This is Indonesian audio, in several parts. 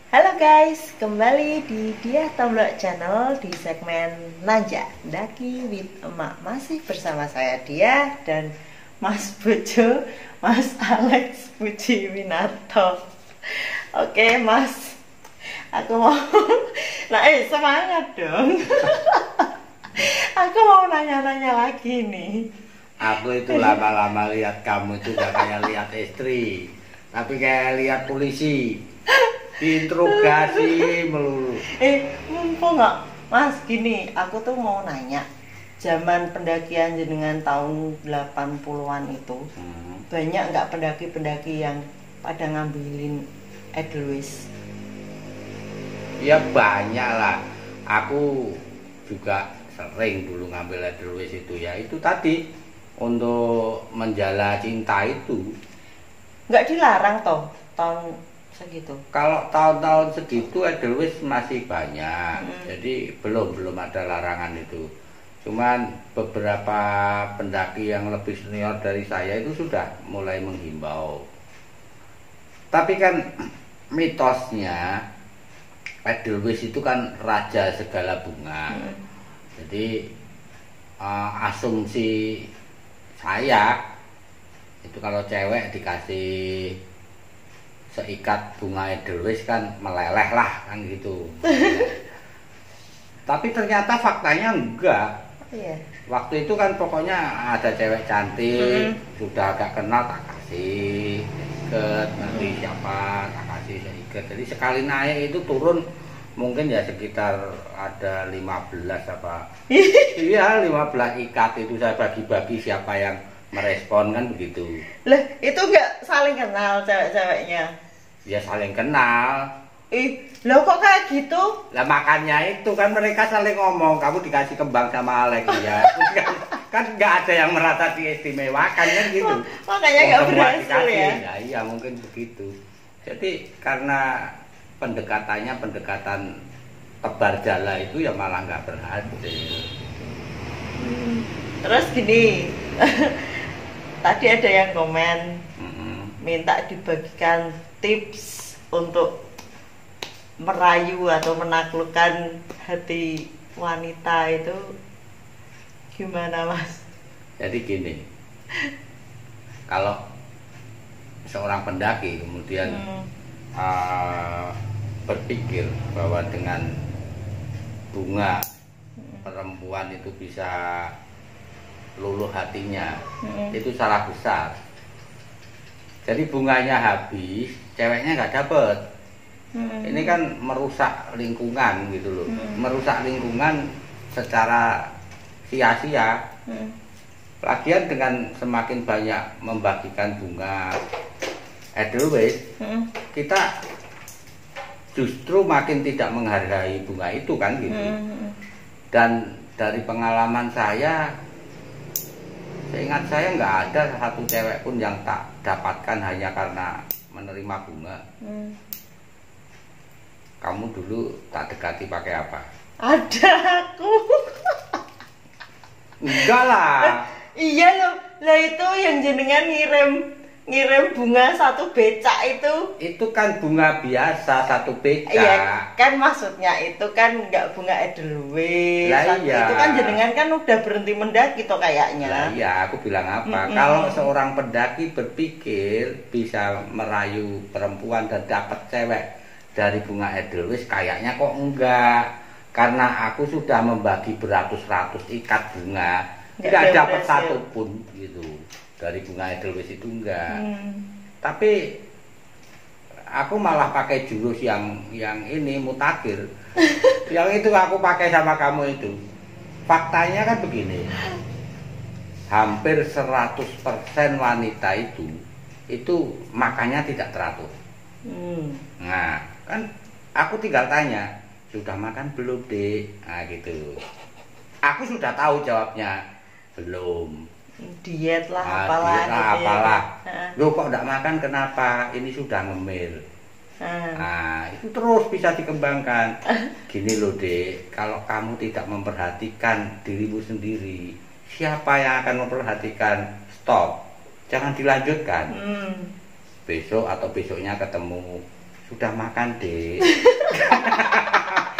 Halo guys, kembali di Diah Tomblok Channel di segmen Nanjak Daki with Emak. Masih bersama saya Diah dan Mas Bojo, Mas Alex Puji Winarto. Oke Mas, aku mau semangat dong. Aku mau nanya-nanya lagi nih. Aku itu lama-lama lihat kamu itu gak kayak lihat istri, tapi kayak lihat polisi. Diinterogasi melulu. Mumpung nggak Mas, gini, aku tuh mau nanya. Zaman pendakian jenengan tahun 80-an itu, banyak nggak pendaki-pendaki yang pada ngambilin Edelweiss? Ya banyak lah. Aku juga sering dulu ngambil Edelweiss itu ya. Itu tadi untuk menjala cinta itu. Nggak dilarang toh tahun segitu? Kalau tahun-tahun segitu Edelweiss masih banyak. Jadi belum ada larangan itu. Cuman beberapa pendaki yang lebih senior dari saya itu sudah mulai menghimbau. Tapi kan mitosnya Edelweiss itu kan raja segala bunga. Jadi asumsi saya itu kalau cewek dikasih seikat bunga Edelweiss kan meleleh lah kan gitu. Tapi ternyata faktanya enggak. Iya. Waktu itu kan pokoknya ada cewek cantik, sudah agak kenal tak kasih seikat, nanti siapa tak kasih seikat. Jadi sekali naik itu turun mungkin ya sekitar ada 15 apa. Iya 15 ikat itu saya bagi-bagi siapa yang merespon kan begitu. Lah, itu nggak saling kenal cewek-ceweknya? Ya saling kenal. Loh kok kayak gitu? Lah makanya itu kan mereka saling ngomong, kamu dikasih kembang sama Alex ya. Kan nggak ada yang merasa diistimewakan kan gitu. Makanya nggak berhasil ya? Ya iya mungkin begitu. Jadi karena pendekatan tebar jala itu ya malah nggak berhasil. Terus gini. Tadi ada yang komen minta dibagikan tips untuk merayu atau menaklukkan hati wanita itu gimana Mas? Jadi gini, kalau seorang pendaki kemudian berpikir bahwa dengan bunga perempuan itu bisa luluh hatinya, itu salah besar. Jadi bunganya habis, ceweknya nggak dapet. Ini kan merusak lingkungan gitu loh, merusak lingkungan secara sia-sia. Lagian dengan semakin banyak membagikan bunga Edelweiss, kita justru makin tidak menghargai bunga itu kan gitu. Dan dari pengalaman saya, seingat saya nggak ada satu cewek pun yang tak dapatkan hanya karena menerima bunga. Kamu dulu tak dekati pakai apa? Ada aku. Enggak lah. Iya loh, lah itu yang jenengan ngirim bunga satu becak itu. Itu kan bunga biasa satu becak. Iya, kan maksudnya itu kan nggak bunga Edelweiss. Lah iya. Itu kan jenengan kan udah berhenti mendaki toh kayaknya. Lah iya, aku bilang apa? Kalau seorang pendaki berpikir bisa merayu perempuan dan dapat cewek dari bunga Edelweiss, kayaknya kok enggak. Karena aku sudah membagi beratus-ratus ikat bunga, tidak dapat satu pun gitu. Dari bunga Edelweiss itu enggak. Tapi aku malah pakai jurus yang ini mutakhir. Yang itu aku pakai sama kamu itu. Faktanya kan begini. Hampir 100% wanita itu makannya tidak teratur. Nah, kan aku tinggal tanya, sudah makan belum, Dek? Nah, gitu. Aku sudah tahu jawabnya, belum. Diet lah, apalah diet lah, gitu apalah. Ya. Loh kok tidak makan, kenapa? Ini sudah ngemil. Nah itu terus bisa dikembangkan. Gini loh Dek, kalau kamu tidak memperhatikan dirimu sendiri, siapa yang akan memperhatikan? Stop, jangan dilanjutkan. Besok atau besoknya ketemu sudah makan dek.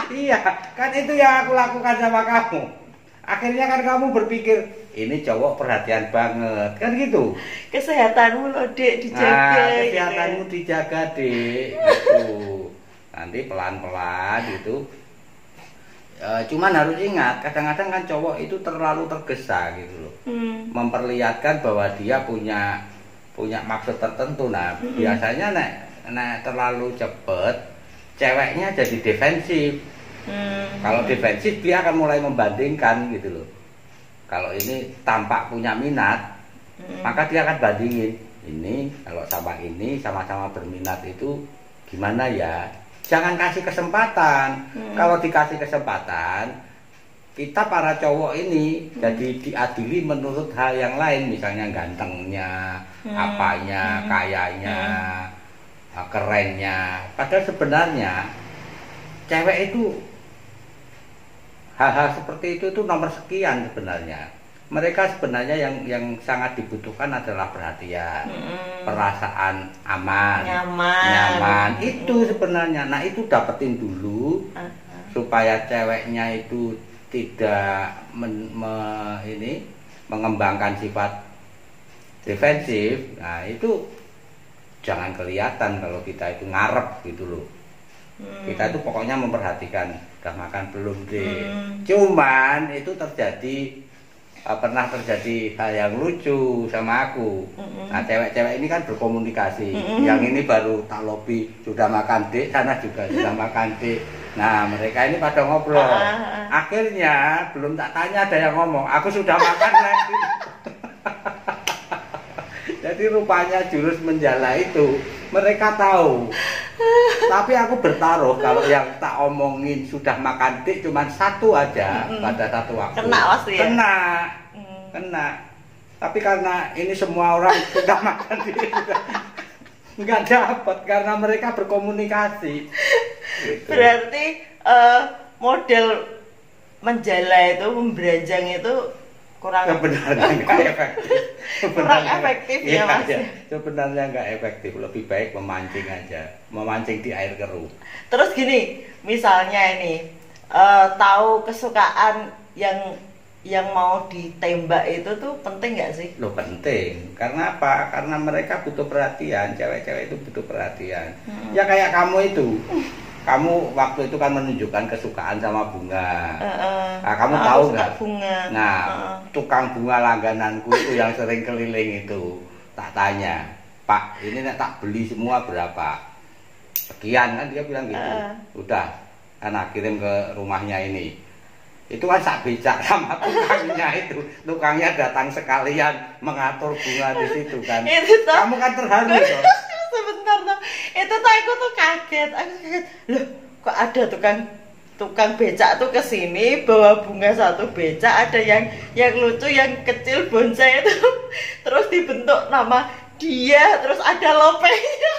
Iya, kan itu yang aku lakukan sama kamu. Akhirnya kan kamu berpikir, ini cowok perhatian banget, kan gitu. Kesehatanmu loh dek dijaga. Nah, kesehatanmu gitu. Dijaga dek, gitu. Nanti pelan-pelan gitu. Cuman harus ingat, kadang-kadang kan cowok itu terlalu tergesa gitu loh. Memperlihatkan bahwa dia punya maksud tertentu. Nah, biasanya nek terlalu cepet, ceweknya jadi defensif. Kalau defensif dia akan mulai membandingkan gitu loh. Kalau ini tampak punya minat, maka dia akan bandingin. Ini kalau sama ini sama-sama berminat itu gimana ya? Jangan kasih kesempatan. Kalau dikasih kesempatan, kita para cowok ini jadi diadili menurut hal yang lain, misalnya gantengnya, apanya, kayanya, kerennya. Padahal sebenarnya cewek itu hal-hal seperti itu nomor sekian sebenarnya. Mereka sebenarnya yang sangat dibutuhkan adalah perhatian, perasaan aman, nyaman. Itu sebenarnya. Nah, itu dapetin dulu supaya ceweknya itu tidak mengembangkan sifat defensif. Nah, itu jangan kelihatan kalau kita itu ngarep gitu loh. Kita itu pokoknya memperhatikan udah makan belum deh. Cuman itu pernah terjadi hal yang lucu sama aku. Nah, cewek-cewek ini kan berkomunikasi. Yang ini baru tak lobby sudah makan dek, sana juga sudah makan dek. Nah, mereka ini pada ngobrol. Akhirnya belum tak tanya ada yang ngomong, aku sudah makan lagi. Jadi rupanya jurus menjala itu mereka tahu. Tapi aku bertaruh kalau yang tak omongin sudah makan dik cuma satu aja pada satu waktu. Kena pasti ya? Kena. Tapi karena ini semua orang sudah makan dik, nggak dapat karena mereka berkomunikasi. Gitu. Berarti model menjala itu, memberanjang itu kurang efektif. Kurang efektif ya Mas. Ya, sebenarnya nggak efektif, lebih baik memancing aja, memancing di air keruh. Terus gini, misalnya ini tahu kesukaan yang mau ditembak itu tuh penting nggak sih? Loh, penting. Karena apa? Karena mereka butuh perhatian, cewek-cewek itu butuh perhatian. Ya kayak kamu itu. Kamu waktu itu kan menunjukkan kesukaan sama bunga. Nah, kamu tahu nggak? Nah, tukang bunga langgananku itu yang sering keliling itu, tak tanya, Pak, ini tak beli semua berapa? Sekian kan dia bilang gitu. Udah, anak kirim ke rumahnya ini. Itu kan sak becak sama tukangnya itu. Tukangnya datang sekalian mengatur bunga di situ kan. Kamu kan terharu toh. Sebentar tuh, itu tuh aku tuh kaget, loh kok ada tukang becak tuh kesini bawa bunga satu becak, ada yang lucu, yang kecil bonsai itu, terus dibentuk nama dia, terus ada lopenya.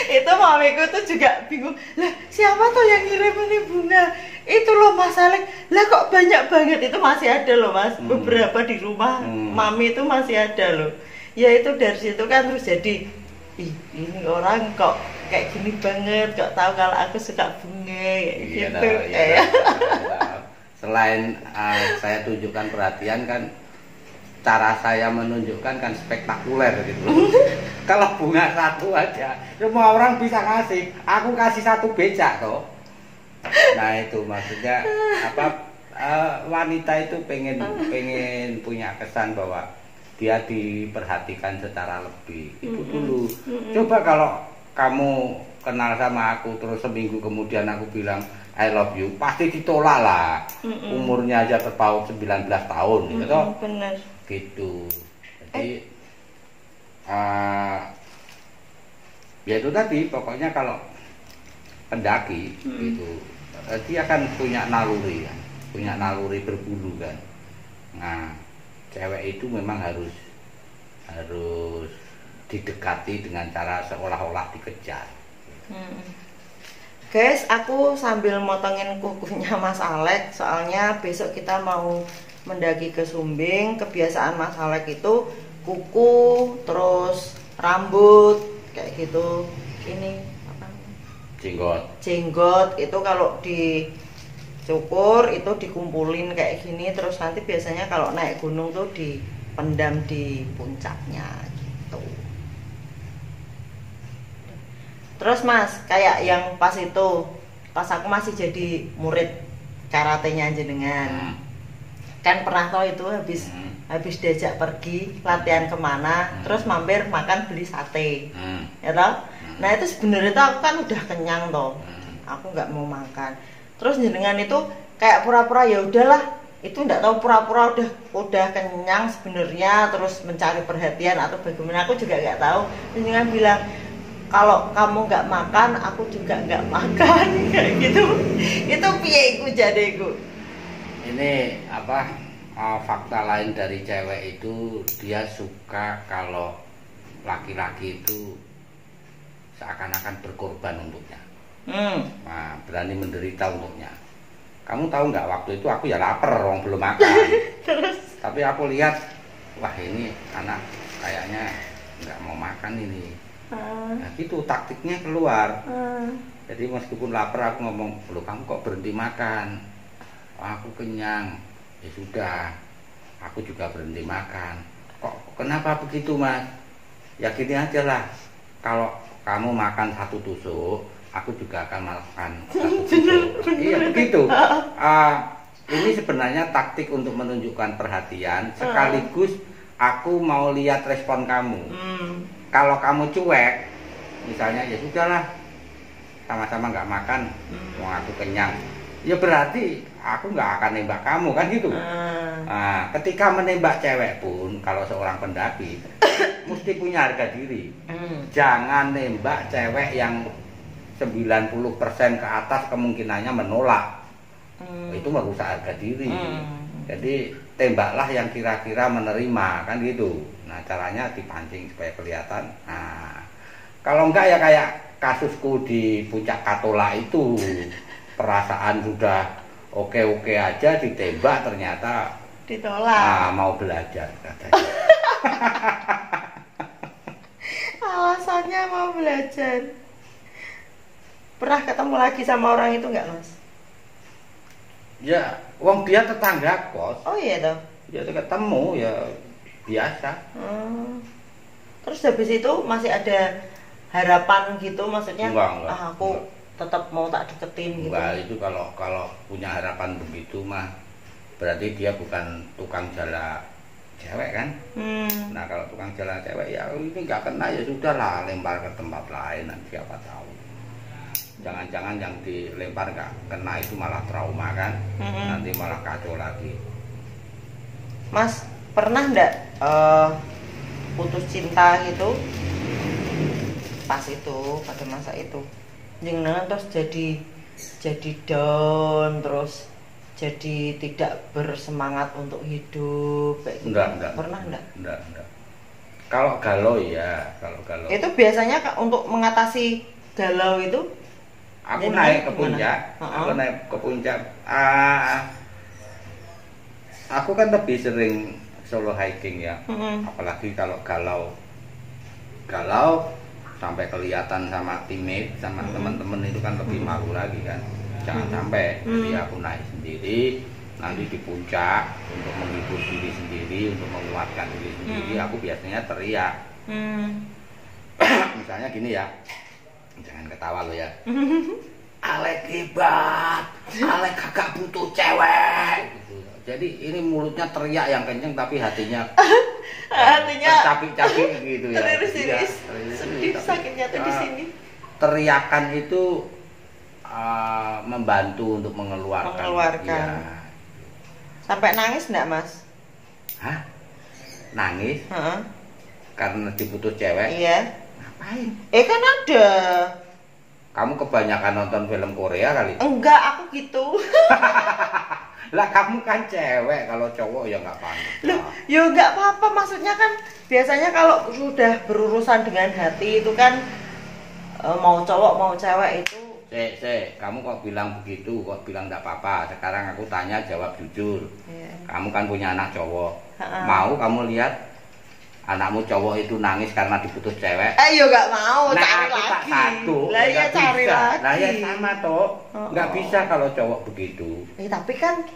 Itu mamiku tuh juga bingung, lah siapa tuh yang ngirim ini bunga? Itu loh Mas Alek, lah kok banyak banget. Itu masih ada loh Mas, beberapa di rumah mami itu masih ada loh. Ya itu dari situ kan terus jadi, ini orang kok kayak gini banget, kok tahu kalau aku suka bunga gitu. Selain saya tunjukkan perhatian kan, cara saya menunjukkan kan spektakuler gitu. Kalau bunga satu aja, semua orang bisa ngasih. Aku kasih satu becak toh. Nah itu maksudnya apa? Wanita itu pengen punya kesan bahwa dia diperhatikan secara lebih. Itu dulu. Coba kalau kamu kenal sama aku terus seminggu kemudian aku bilang I love you, pasti ditolak lah. Umurnya aja terpaut 19 tahun gitu. Bener. Gitu. Jadi ya itu tadi, pokoknya kalau pendaki itu dia kan punya naluri kan, punya naluri berbulu kan. Nah, cewek itu memang harus didekati dengan cara seolah-olah dikejar. Guys, aku sambil motongin kukunya Mas Alek, soalnya besok kita mau mendaki ke Sumbing. Kebiasaan Mas Alek itu kuku, terus rambut, kayak gitu. Ini apa? Jenggot itu kalau dicukur itu dikumpulin kayak gini, terus nanti biasanya kalau naik gunung tuh dipendam di puncaknya gitu. Terus Mas, kayak yang pas aku masih jadi murid karatenya jenengan, kan pernah tau itu habis diajak pergi latihan kemana, terus mampir makan beli sate, ya tau. Nah itu sebenarnya tuh aku kan udah kenyang toh, aku nggak mau makan. Terus jenengan itu kayak pura-pura ya udahlah, itu nggak tahu pura-pura udah kenyang sebenarnya, terus mencari perhatian atau bagaimana aku juga nggak tahu. Jenengan bilang kalau kamu nggak makan, aku juga nggak makan kayak gitu. Itu piye iku jadeku? Ini apa? Fakta lain dari cewek itu dia suka kalau laki-laki itu seakan-akan berkorban untuknya. Nah, berani menderita untuknya. Kamu tahu nggak, waktu itu aku ya lapar, orang belum makan. Terus? Tapi aku lihat, wah ini anak kayaknya nggak mau makan ini. Nah gitu taktiknya keluar. Jadi meskipun lapar aku ngomong, loh kamu kok berhenti makan? Oh, aku kenyang. Ya sudah, aku juga berhenti makan. Kok kenapa begitu Mas? Ya gini aja lah, kalau kamu makan satu tusuk, aku juga akan makan satu tusuk. Iya begitu. Ini sebenarnya taktik untuk menunjukkan perhatian, sekaligus aku mau lihat respon kamu. Kalau kamu cuek, misalnya ya sudahlah, sama-sama nggak makan, mau aku kenyang. Ya berarti aku nggak akan nembak kamu kan gitu. Nah, ketika menembak cewek pun, kalau seorang pendaki mesti punya harga diri. Jangan nembak cewek yang 90% ke atas kemungkinannya menolak. Itu merusak harga diri. Jadi tembaklah yang kira-kira menerima kan gitu. Nah caranya dipancing supaya kelihatan. Nah kalau enggak ya kayak kasusku di Puncak Katola itu, perasaan sudah oke-oke aja ditembak ternyata ditolak. Mau belajar katanya. Alasannya mau belajar. Pernah ketemu lagi sama orang itu nggak Mas? Ya, wong dia tetangga kos. Oh iya toh. Ya ketemu ya biasa. Terus habis itu masih ada harapan gitu, maksudnya enggak, aku tetap mau tak deketin gitu. Enggak, itu kalau punya harapan begitu mah berarti dia bukan tukang jala cewek kan. Nah kalau tukang jala cewek ya ini nggak kena ya sudah lah, lempar ke tempat lain, nanti siapa tahu. Jangan-jangan yang dilempar nggak kena itu malah trauma kan, nanti malah kacau lagi. Mas pernah nggak putus cinta gitu pas itu, pada masa itu jenengan terus jadi down, terus jadi tidak bersemangat untuk hidup kayak gitu? Enggak. Pernah enggak? Enggak. Kalau galau ya, itu biasanya untuk mengatasi galau itu aku naik ke puncak. Aku kan lebih sering solo hiking ya. Apalagi kalau galau sampai kelihatan sama teammate, sama teman-teman itu kan lebih malu lagi kan. Jangan sampai. Jadi aku naik sendiri, nanti di puncak untuk menghibur diri sendiri, untuk menguatkan diri sendiri, aku biasanya teriak. Misalnya gini ya, jangan ketawa lo ya. Alek hebat, Alek kagak butuh cewek gitu. Jadi ini mulutnya teriak yang kenceng tapi hatinya tercapik-capik gitu ya. Teriris-iris, sedih sakitnya tuh di sini. Teriakan itu membantu untuk mengeluarkan. Ya. Sampai nangis enggak Mas? Hah? Nangis? Karena diputus cewek? Iya. Ngapain? Kan ada. Kamu kebanyakan nonton film Korea kali? Enggak, aku gitu. Lah kamu kan cewek, kalau cowok ya nggak apa-apa. Loh, ya nggak apa-apa, maksudnya kan biasanya kalau sudah berurusan dengan hati itu kan mau cowok mau cewek itu. Kamu kok bilang begitu, kok bilang nggak apa-apa. Sekarang aku tanya, jawab jujur. Kamu kan punya anak cowok. Mau kamu lihat anakmu cowok itu nangis karena diputus cewek. Ayo gak mau, Nah, cari aku tak lagi. satu. Lah iya Nggak cari bisa. lagi. Nah ya sama toh. Nggak Oh. bisa kalau cowok begitu. Tapi kan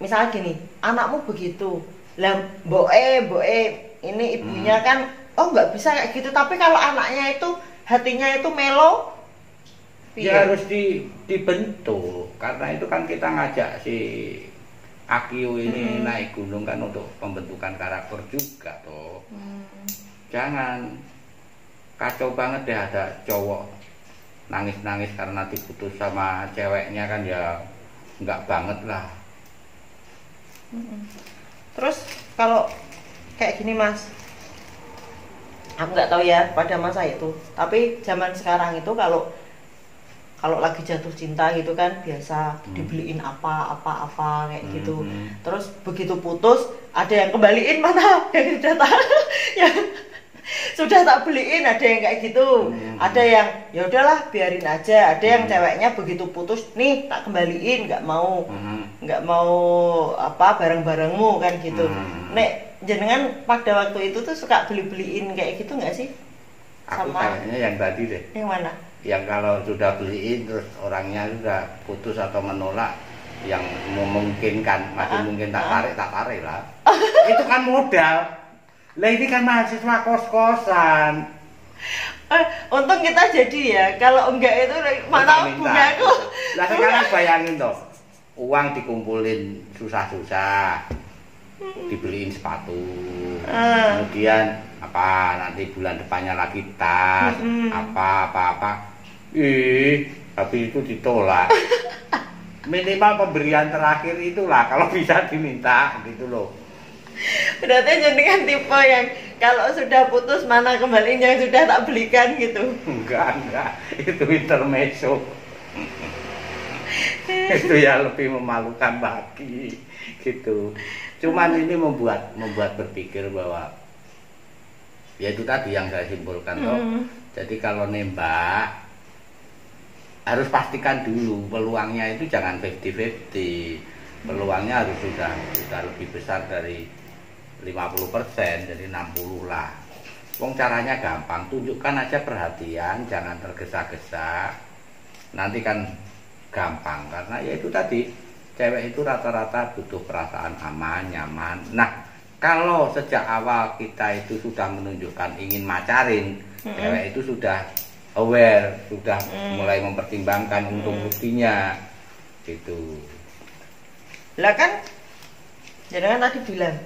misalnya gini, anakmu begitu. Lah boe ini ibunya kan nggak bisa kayak gitu. Tapi kalau anaknya itu hatinya itu melo, Ya harus dibentuk. Karena itu kan kita ngajak si Akio ini naik gunung kan untuk pembentukan karakter juga toh. Jangan kacau banget deh ada cowok nangis-nangis karena diputus sama ceweknya kan ya nggak banget lah. Terus kalau kayak gini Mas, aku nggak tahu ya pada masa itu. Tapi zaman sekarang itu kalau lagi jatuh cinta gitu kan biasa dibeliin apa kayak gitu. Terus begitu putus ada yang kembaliin mana yang sudah tak beliin, ada yang kayak gitu. Ada yang ya udahlah biarin aja. Ada yang ceweknya begitu putus nih tak kembaliin, nggak mau apa barang-barangmu kan gitu. Nek jenengan pada waktu itu tuh suka beliin kayak gitu nggak sih? Aku kayaknya yang tadi deh. Yang mana? Yang kalau sudah beliin terus orangnya sudah putus atau menolak, yang memungkinkan masih mungkin tak tarik lah. Itu kan modal. Lah ini kan mahasiswa kos-kosan. Untung kita jadi ya. Kalau enggak itu mana bungaku. Lah sekarang bayangin toh, uang dikumpulin susah-susah, dibeliin sepatu, kemudian apa nanti bulan depannya lagi tas, apa. Tapi itu ditolak. Minimal pemberian terakhir itulah kalau bisa diminta gitu loh. Berarti jenengan tipe yang kalau sudah putus mana kembaliin yang sudah tak belikan gitu. Enggak, itu intermezzo. Itu ya lebih memalukan lagi gitu. Cuman ini membuat berpikir bahwa ya itu tadi yang saya simpulkan toh. Jadi kalau nembak harus pastikan dulu peluangnya itu jangan 50-50. Peluangnya harus sudah lebih besar dari 50%, jadi 60 lah. Wong caranya gampang, tunjukkan aja perhatian, jangan tergesa-gesa. Nanti kan gampang karena ya itu tadi cewek itu rata-rata butuh perasaan aman, nyaman. Nah, kalau sejak awal kita itu sudah menunjukkan ingin macarin, cewek itu sudah aware, sudah mulai mempertimbangkan untung ruginya gitu. Lah kan jangan tadi bilang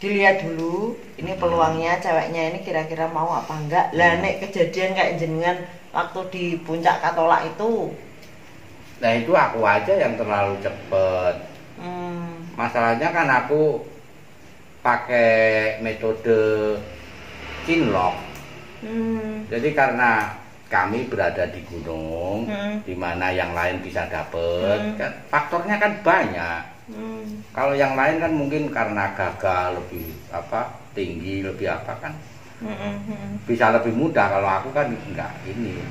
dilihat dulu ini peluangnya ceweknya ini kira-kira mau apa enggak. Lah nek kejadian kayak jenengan waktu di puncak Katola itu. Nah itu aku aja yang terlalu cepet. Masalahnya kan aku pakai metode cinlok. Jadi karena kami berada di gunung, di mana yang lain bisa dapet, kan faktornya kan banyak. Kalau yang lain kan mungkin karena gagal lebih tinggi lebih kan, bisa lebih mudah. Kalau aku kan enggak ini.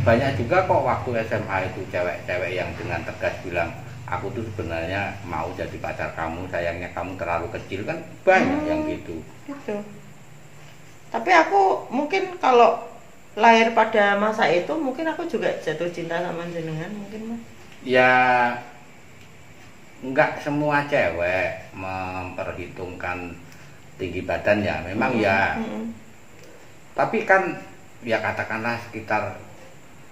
Banyak juga kok waktu SMA itu cewek-cewek yang dengan tegas bilang aku tuh sebenarnya mau jadi pacar kamu, sayangnya kamu terlalu kecil, kan banyak yang gitu. Tapi aku mungkin kalau lahir pada masa itu mungkin aku juga jatuh cinta sama jenengan mungkin Mas. Ya enggak semua cewek memperhitungkan tinggi badan ya, memang ya. Tapi kan ya katakanlah sekitar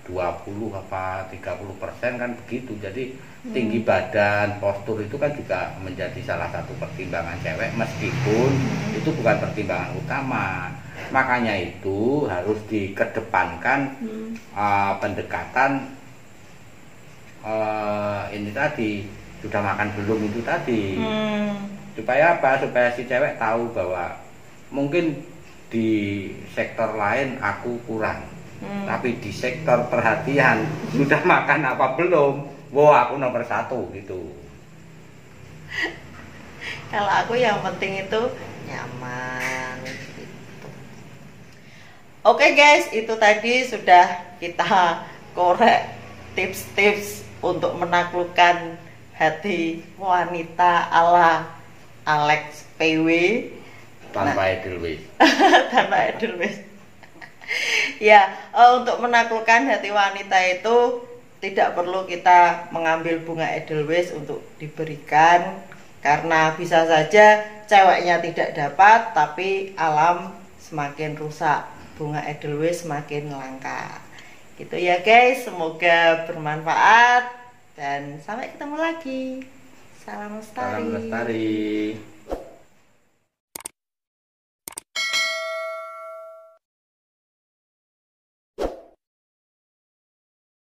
20 apa 30% kan begitu. Jadi tinggi badan, postur itu kan juga menjadi salah satu pertimbangan cewek meskipun itu bukan pertimbangan utama. Makanya itu harus dikedepankan pendekatan ini tadi, sudah makan belum itu tadi. Supaya apa? Supaya si cewek tahu bahwa mungkin di sektor lain aku kurang, tapi di sektor perhatian sudah makan apa belum, wah aku nomor 1 gitu. Kalau aku yang penting itu nyaman gitu. Oke guys, itu tadi sudah kita korek tips-tips untuk menaklukkan hati wanita ala Alex PW. tanpa edelweiss. Tanpa edelweiss. Ya, untuk menaklukkan hati wanita itu tidak perlu kita mengambil bunga edelweiss untuk diberikan, karena bisa saja ceweknya tidak dapat tapi alam semakin rusak, bunga edelweiss semakin langka. Gitu ya guys, semoga bermanfaat dan sampai ketemu lagi. Salam lestari. Salam lestari.